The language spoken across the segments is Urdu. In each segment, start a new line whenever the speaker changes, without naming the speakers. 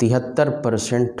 73%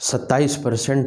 27%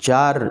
4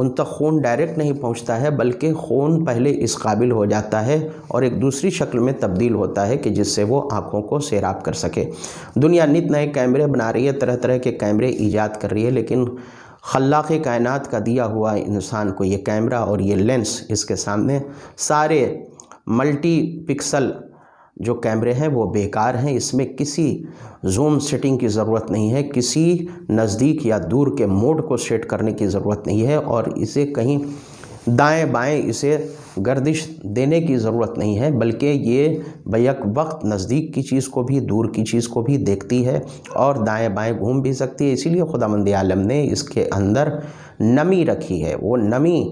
ان تک خون ڈائریکٹ نہیں پہنچتا ہے، بلکہ خون پہلے اس قابل ہو جاتا ہے اور ایک دوسری شکل میں تبدیل ہوتا ہے کہ جس سے وہ آنکھوں کو سیراب کر سکے۔ دنیا نت نئے کیمرے بنا رہی ہے، طرح طرح کے کیمرے ایجاد کر رہی ہے، لیکن خلاق کائنات کا دیا ہوا انسان کو یہ کیمرہ اور یہ لینس اس کے سامنے سارے ملٹی پکسل جو کیمرے ہیں وہ بیکار ہیں۔ اس میں کسی زوم سیٹنگ کی ضرورت نہیں ہے، کسی نزدیک یا دور کے موڈ کو سیٹ کرنے کی ضرورت نہیں ہے، اور اسے کہیں دائیں بائیں اسے گردش دینے کی ضرورت نہیں ہے، بلکہ یہ بیک وقت نزدیک کی چیز کو بھی دور کی چیز کو بھی دیکھتی ہے اور دائیں بائیں گھوم بھی سکتی ہے۔ اسی لیے خداوند عالم نے اس کے اندر نمی رکھی ہے، وہ نمی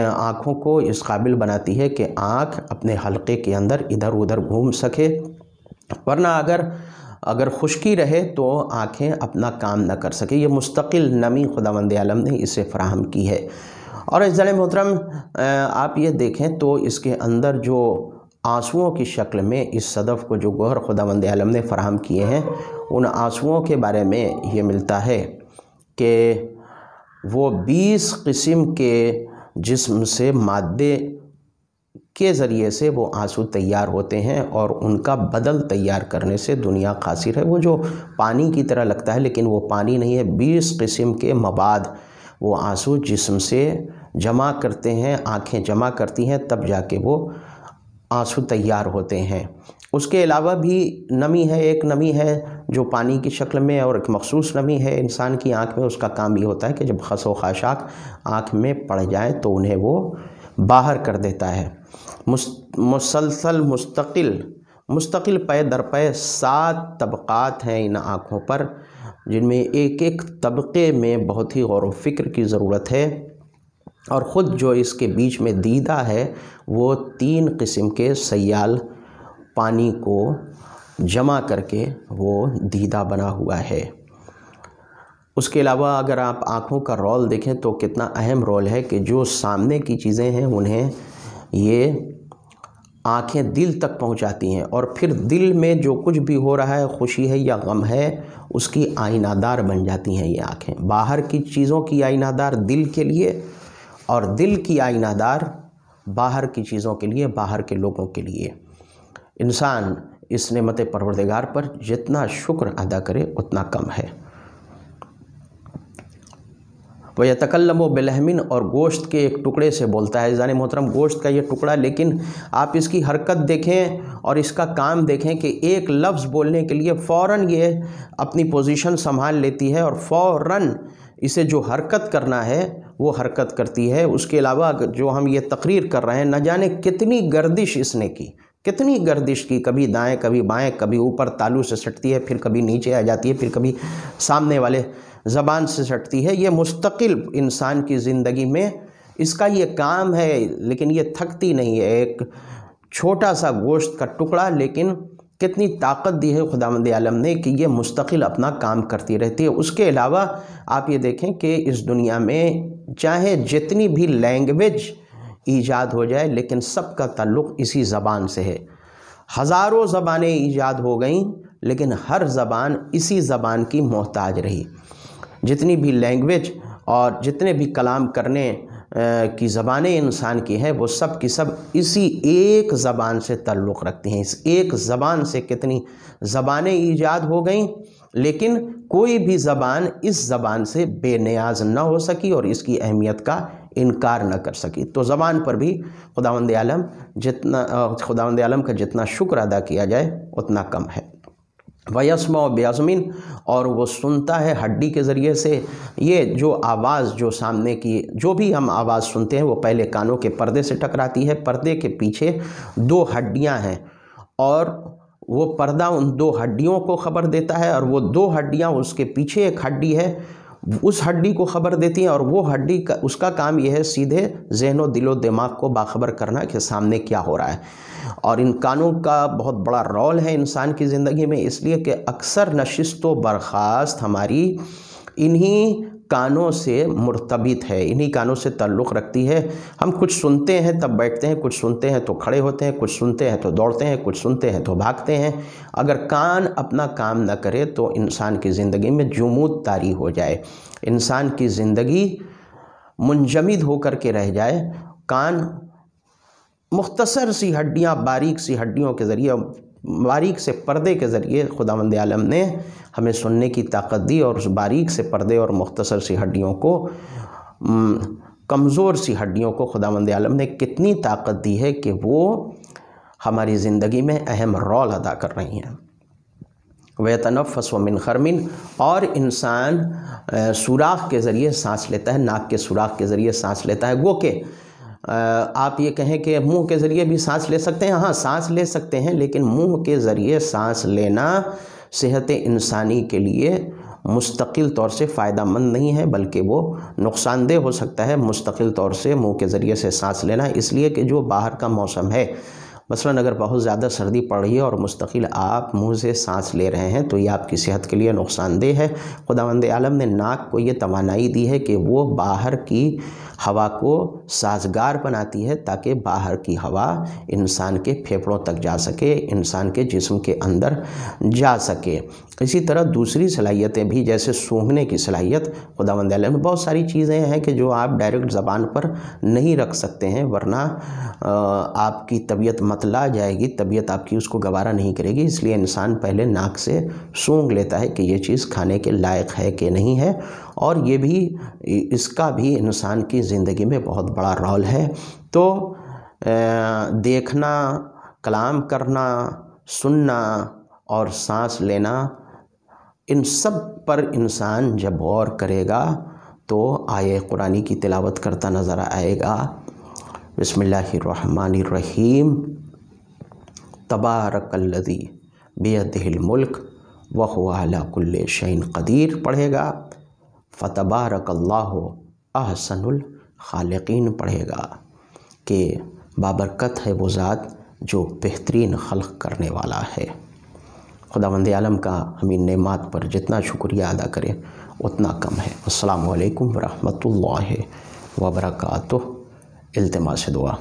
آنکھوں کو اس قابل بناتی ہے کہ آنکھ اپنے حلقے کے اندر ادھر ادھر گھوم سکے، ورنہ اگر خشکی رہے تو آنکھیں اپنا کام نہ کر سکے۔ یہ مستقل نمی خداوند عالم نے اسے فراہم کی ہے۔ اور عزیزان محترم آپ یہ دیکھیں تو اس کے اندر جو آنسوؤں کی شکل میں اس صدف کو جو گوہر خداوند عالم نے فراہم کیے ہیں، ان آنسوؤں کے بارے میں یہ ملتا ہے کہ وہ 20 قسم کے جسم سے مادے کے ذریعے سے وہ آنسو تیار ہوتے ہیں، اور ان کا بدل تیار کرنے سے دنیا قاصر ہے۔ وہ جو پانی کی طرح لگتا ہے لیکن وہ پانی نہیں ہے، 20 قسم کے مواد وہ آنسو جسم سے جمع کرتے ہیں، آنکھیں جمع کرتی ہیں، تب جا کے وہ آنسو تیار ہوتے ہیں۔ اس کے علاوہ بھی نمی ہے، ایک نمی ہے جو پانی کی شکل میں، اور ایک مخصوص نمی ہے انسان کی آنکھ میں۔ اس کا کام یہ ہوتا ہے کہ جب خس و خاشاک آنکھ میں پڑ جائیں تو انہیں وہ باہر کر دیتا ہے۔ مسلسل مستقل پے در پے 7 طبقات ہیں ان آنکھوں پر، جن میں ایک ایک طبقے میں بہت ہی غور و فکر کی ضرورت ہے، اور خود جو اس کے بیچ میں دیدہ ہے وہ 3 قسم کے سیال پانی کو جمع کر کے وہ دیدہ بنا ہوا ہے۔ اس کے علاوہ اگر آپ آنکھوں کا رول دیکھیں تو کتنا اہم رول ہے کہ جو سامنے کی چیزیں ہیں انہیں یہ آنکھیں دل تک پہنچاتی ہیں، اور پھر دل میں جو کچھ بھی ہو رہا ہے، خوشی ہے یا غم ہے، اس کی آئینہ دار بن جاتی ہیں یہ آنکھیں۔ باہر کی چیزوں کی آئینہ دار دل کے لیے، اور دل کی آئینہ دار باہر کی چیزوں کے لیے، باہر کے لوگوں کے لیے۔ انسان اس نعمت پروردگار پر جتنا شکر ادا کرے اتنا کم ہے۔ وَيَتَكَلَّمُ بِلَحْمٍ، اور گوشت کے ایک ٹکڑے سے بولتا ہے۔ عزیزان محترم گوشت کا یہ ٹکڑا، لیکن آپ اس کی حرکت دیکھیں اور اس کا کام دیکھیں کہ ایک لفظ بولنے کے لیے فوراً یہ اپنی پوزیشن سنبھال لیتی ہے، اور فوراً اسے جو حرکت کرنا ہے وہ حرکت کرتی ہے۔ اس کے علاوہ جو ہم یہ تقریر کر رہے ہیں، نہ جانے کتنی گردش اس نے کی، کتنی گردش کی، کبھی دائیں کبھی بائیں، کبھی اوپر تالو سے سٹتی ہے، پھر کبھی نیچے آ جاتی ہے، پھر کبھی سامنے والے زبان سے سٹتی ہے۔ یہ مستقل انسان کی زندگی میں اس کا یہ کام ہے، لیکن یہ تھکتی نہیں ہے۔ ایک چھوٹا سا گوشت کا ٹکڑا، لیکن کتنی طاقت دی ہے خداوند عالم نے کہ یہ مستقل اپنا کام کرتی رہتی ہے۔ اس کے علاوہ آپ یہ دیکھیں کہ اس دنیا میں چاہے جتنی بھی لینگویج ایجاد ہو جائے، لیکن سب کا تعلق اسی زبان سے ہے۔ ہزاروں زبانیں ایجاد ہو گئیں، لیکن ہر زبان اسی زبان کی محتاج رہی۔ جتنی بھی لینگویج اور جتنے بھی کلام کرنے کی زبانیں انسان کی ہیں، وہ سب کی سب اسی ایک زبان سے تعلق رکھتی ہیں۔ اس ایک زبان سے کتنی زبانیں ایجاد ہو گئیں، لیکن کوئی بھی زبان اس زبان سے بے نیاز نہ ہو سکی اور اس کی اہمیت کا انکار نہ کر سکی۔ تو زبان پر بھی خداوند عالم کا جتنا شکر ادا کیا جائے اتنا کم ہے۔ وَيَسْمَعُ بِعَظْمٍ، اور وہ سنتا ہے ہڈی کے ذریعے سے۔ یہ جو آواز جو سامنے کی جو بھی ہم آواز سنتے ہیں وہ پہلے کانوں کے پردے سے ٹکراتی ہے۔ پردے کے پیچھے 2 ہڈیاں ہیں، اور وہ پردہ ان 2 ہڈیوں کو خبر دیتا ہے، اور وہ 2 ہڈیاں اس کے پیچھے ایک ہڈی ہے، اس ہڈی کو خبر دیتی ہیں، اور وہ ہڈی کا اس کا کام یہ ہے سیدھے ذہن و دل و دماغ کو باخبر کرنا کہ سامنے کیا ہو رہا ہے۔ اور ان کانوں کا بہت بڑا رول ہے انسان کی زندگی میں، اس لیے کہ اکثر نشست و برخاست ہماری انہی کانوں سے مرتبط ہے، انہی کانوں سے تعلق رکھتی ہے۔ ہم کچھ سنتے ہیں تب بیٹھتے ہیں، کچھ سنتے ہیں تو کھڑے ہوتے ہیں، کچھ سنتے ہیں تو دوڑتے ہیں، کچھ سنتے ہیں تو بھاگتے ہیں۔ اگر کان اپنا کام نہ کرے تو انسان کی زندگی میں جمود طاری ہو جائے۔ انسان کی زندگی منجمد ہو کر کے رہ جائے، کان مختصر سی ہڈیاں، باریک سی ہڈیوں کے ذریعے، باریک سے پردے کے ذریعے خداوند عالم نے ہمیں سننے کی طاقت دی، اور اس باریک سے پردے اور مختصر سی ہڈیوں کو، کمزور سی ہڈیوں کو خداوند عالم نے کتنی طاقت دی ہے کہ وہ ہماری زندگی میں اہم رول ادا کر رہی ہیں۔ وَيَتَنَفَّسُ مِنْ خَرْمٍ، اور انسان سوراخ کے ذریعے سانس لیتا ہے، ناک کے سوراخ کے ذریعے سانس لیتا ہے۔ گو کہ آپ یہ کہیں کہ منہ کے ذریعے بھی سانس لے سکتے ہیں، ہاں سانس لے سکتے ہیں، لیکن منہ کے ذریعے سانس لینا صحت انسانی کے لیے مستقل طور سے فائدہ مند نہیں ہے، بلکہ وہ نقصان دہ ہو سکتا ہے مستقل طور سے منہ کے ذریعے سے سانس لینا، اس لیے کہ جو باہر کا موسم ہے، مثلاً اگر بہت زیادہ سردی پڑ رہی ہے اور مستقل آپ منہ سے سانس لے رہے ہیں تو یہ آپ کی صحت کے لیے نقصان دہ ہے۔ خداوند عالم نے ناک کو یہ توانائی دی ہے کہ وہ باہر کی ہوا کو سازگار بناتی ہے تاکہ باہر کی ہوا انسان کے پھیپھڑوں تک جا سکے، انسان کے جسم کے اندر جا سکے۔ اسی طرح دوسری صلاحیتیں بھی، جیسے سونگھنے کی صلاحیت، خداوند عالم میں بہت ساری چیزیں ہیں کہ جو آپ ڈائریکٹ زبان پر نہیں رکھ سکتے ہیں، ورنہ آپ کی طبیعت متلا جائے گی، طبیعت آپ کی اس کو گوارا نہیں کرے گی، اس لیے انسان پہلے ناک سے سونگھ لیتا ہے کہ یہ چیز کھانے کے لائق ہے کہ نہیں ہے، اور یہ بھی، اس کا بھی انسان کی زندگی میں بہت بڑا رول ہے۔ تو دیکھنا، کلام کرنا، سننا اور سانس لینا، ان سب پر انسان جب غور کرے گا تو آیے قرآنی کی تلاوت کرتا نظر آئے گا۔ بسم اللہ الرحمن الرحیم، تبارک الذی بیدہ الملک وہو علی کل شیء قدیر پڑھے گا، فتبارک اللہ احسن الخالقین پڑھے گا کہ بابرکت ہے وہ ذات جو بہترین خلق کرنے والا ہے۔ خداوند عالم کا ہم ان نعمات پر جتنا شکریہ ادا کریں اتنا کم ہے۔ السلام علیکم ورحمۃ اللہ وبرکاتہ۔ التماس دعا۔